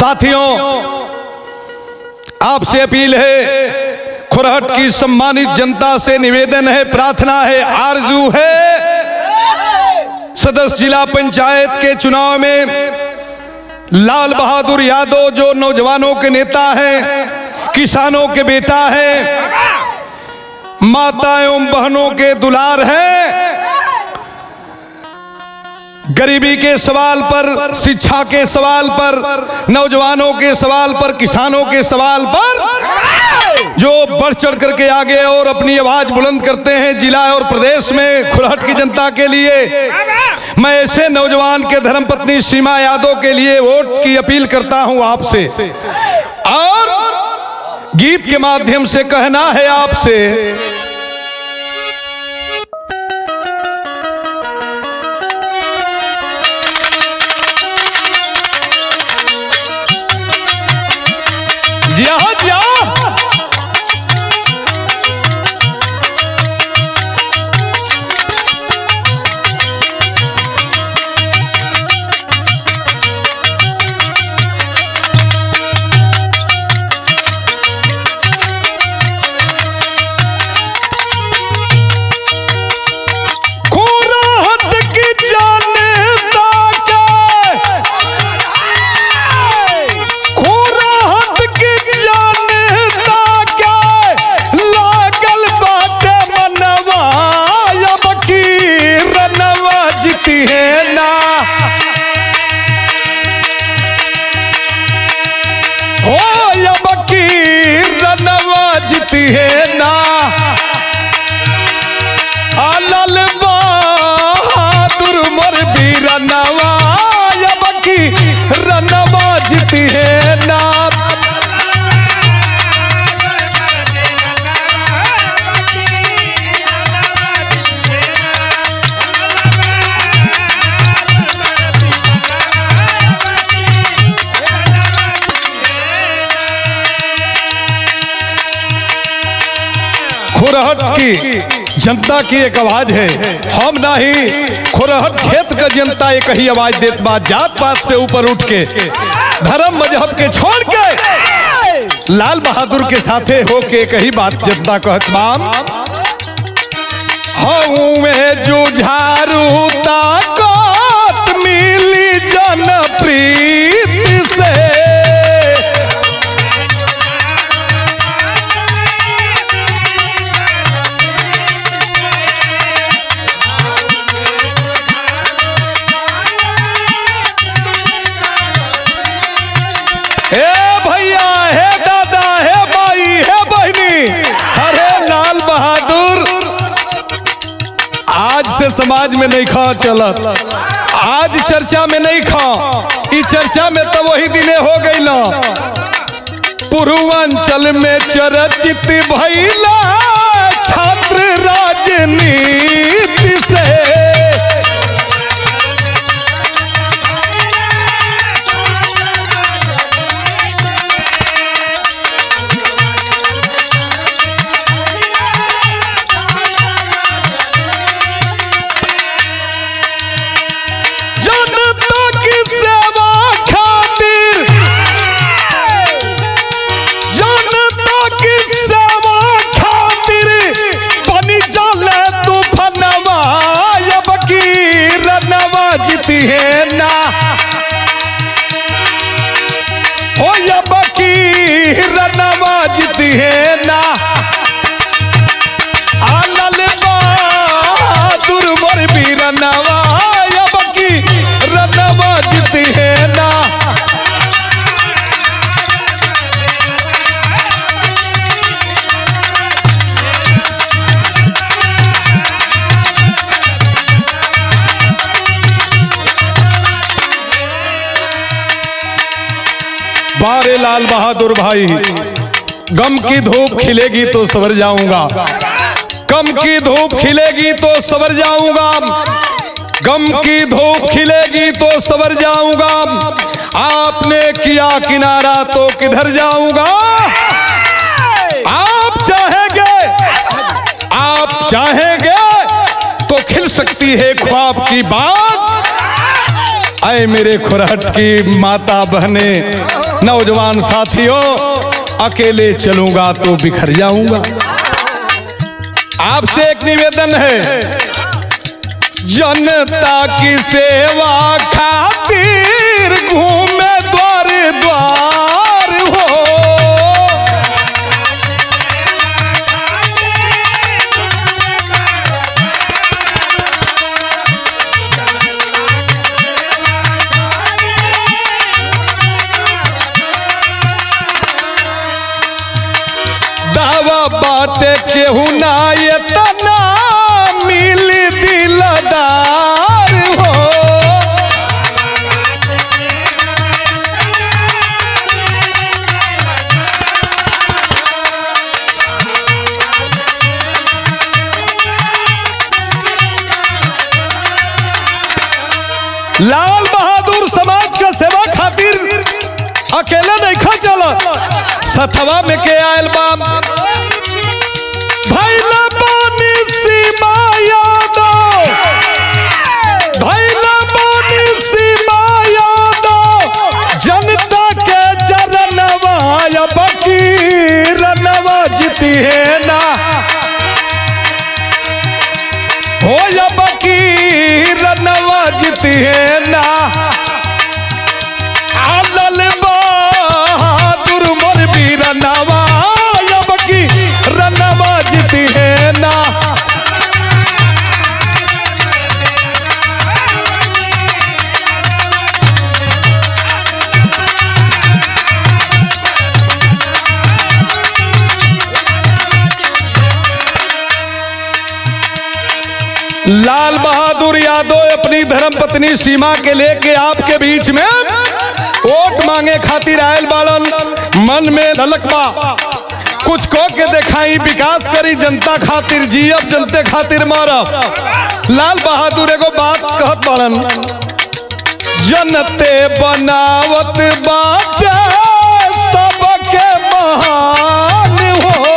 साथियों, आपसे अपील है, खुरहट की सम्मानित जनता से निवेदन है, प्रार्थना है, आरजू है, सदस्य जिला पंचायत के चुनाव में लाल बहादुर यादव जो नौजवानों के नेता हैं, किसानों के बेटा है, माता एवं बहनों के दुलार है, गरीबी के सवाल पर, शिक्षा के सवाल पर, नौजवानों के सवाल पर, किसानों के सवाल पर जो बढ़ चढ़ करके आगे और अपनी आवाज बुलंद करते हैं जिला और प्रदेश में खुरहट की जनता के लिए, मैं ऐसे नौजवान के धर्मपत्नी सीमा यादव के लिए वोट की अपील करता हूं आपसे। और गीत के माध्यम से कहना है आपसे, है ना लाल बहादुर मोर बीरनवा अब की रनवा जीती है ना। खुरहट की जनता की एक आवाज है, हम नहीं, खुरहट क्षेत्र का जनता एक ही आवाज देत बा, जात पात से ऊपर उठ के, धर्म मजहब के छोड़ के लाल बहादुर के साथे हो के एक ही बात जनता कहत बा, हूँ में जुझारू ताकत मिली जनप्रीति से, से समाज में नहीं खा चलत, आज चर्चा में नहीं खा, इस चर्चा में तो वही दिने हो गई ना, पूर्वांचल में चर्चित भइला छात्र राजनीति से, है ना हो या बकी रनवा जीती है ना, लाल बहादुर मोर बीरनवा या बकी रनवा जीती है ना। बारे लाल बहादुर भाई, गम की धूप खिलेगी तो सवर जाऊंगा, गम की धूप खिलेगी तो सवर जाऊंगा, गम की धूप खिलेगी तो सवर जाऊंगा, आपने किया किनारा तो किधर जाऊंगा, आप चाहेंगे तो खिल सकती है ख्वाब की बात, ऐ मेरे खुरहट की माता बहने, नौजवान साथियों, अकेले चलूंगा तो बिखर जाऊंगा। आपसे एक निवेदन है, जनता की सेवा खातिर घूमे द्वार द्वार हो। दावा बाटे केहू ना ये तना मिल दिलदार हो। लाल बहादुर समाज का सेवा खातिर अकेला नहीं खा चला, सथवा में के आयल बाम भैला बानी सीमा यादव, भैला बानी सीमा यादव, जनता के चरणवा अब की रनवा जीती है ना हो, अब की रनवा जीती है ना। आलल बहादुर मोर बीरनवा अब की रनवा जीती है ना। लाल बहादुर यादव अपनी धर्म पत्नी सीमा के लेके आपके बीच में वोट मांगे खातिर आयल बालन। मन में धलकबा कुछ को के दिखाई, विकास करी जनता खातिर, जियब जनते खातिर मारब। लाल बहादुर एगो बात कहत बालन, जनते बनावत बाटे सबके महान हो।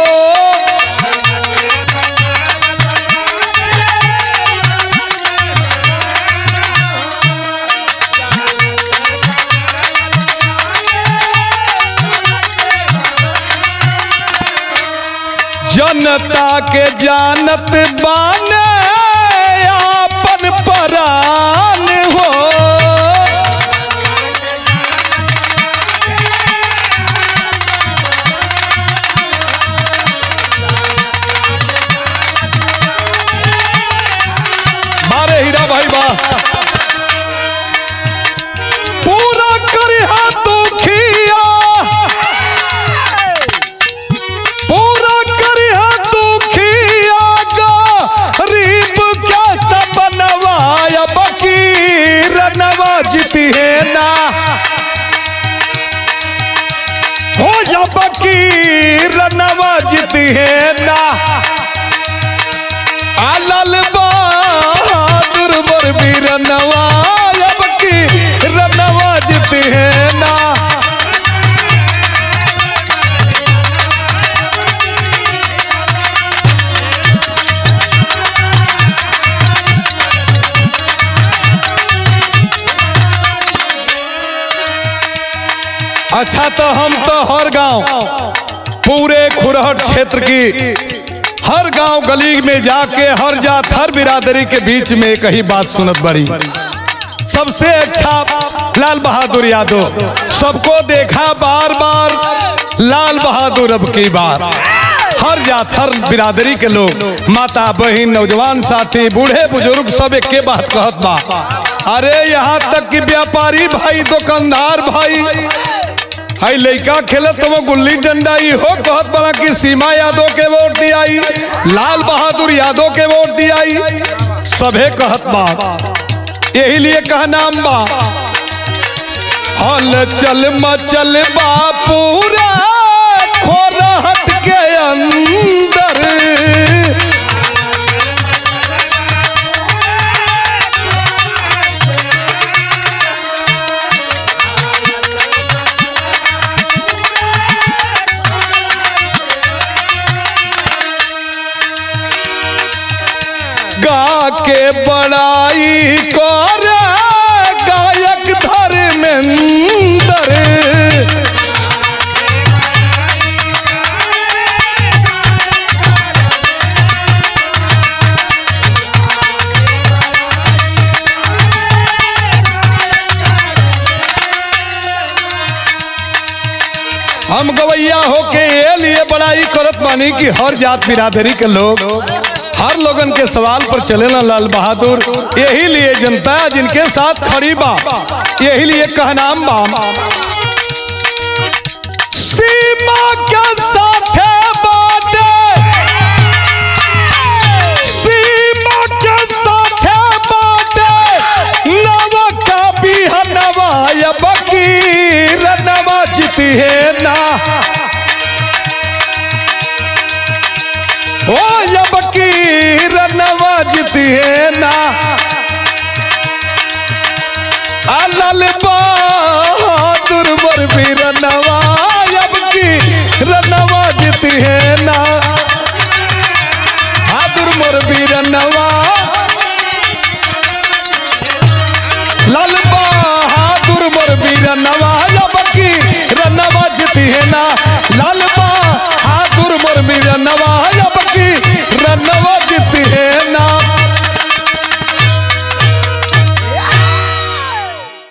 जनता के जानत बाने आपन परान हो। मारे हीरा भाई वाह, पूरा करी हाथों खिया, पूरा करी हाथों खिया गरीब क्या सब बनवाया, बकी रनवा जीती है ना हो, या बकी रनवा जीती है ना। आलल बहादुर मोर बीरनवा अब की रनवा जीती है ना। अच्छा, तो हम तो हर गांव, पूरे खुरहट क्षेत्र की हर गांव गली में जाके हर जात हर बिरादरी के बीच में एक ही बात सुनत बड़ी, सबसे अच्छा लाल बहादुर यादव। सबको देखा बार बार लाल बहादुर अब की बार। हर जात हर बिरादरी के लोग, माता बहन नौजवान साथी बूढ़े बुजुर्ग सब एक के बात कहत बा। अरे यहाँ तक कि व्यापारी भाई, दुकानदार भाई, हाई लड़का खेलत तो वो गुल्ली डंडा ही हो कहत बड़ा कि सीमा यादव के वोट दियाई, लाल बहादुर यादव के वोट दियाई, सभे कहत बा। यही लिए कह नाम बा, हल चल मचल बा पूरा खोरहट के अंदर। गा के बड़ाई कर गायक धर्मेंद्र, हम गवैया होके ये लिए बड़ाई करत बानी कि हर जात बिरादरी के लोग हर लोगन के सवाल पर चले ना लाल बहादुर। यही लिए जनता जिनके साथ खड़ी बा, यही लिए कहनाम बा। सीमा के साथ बाटे, सीमा के साथ बाटे, नवा का भी नवा अब की रनवा जीती है ना, ओ अब की रनवा जीती है ना। लाल बहादुर मोर भी रनवा अब की रनवा जीती है ना, बहादुर मोर भी रनवा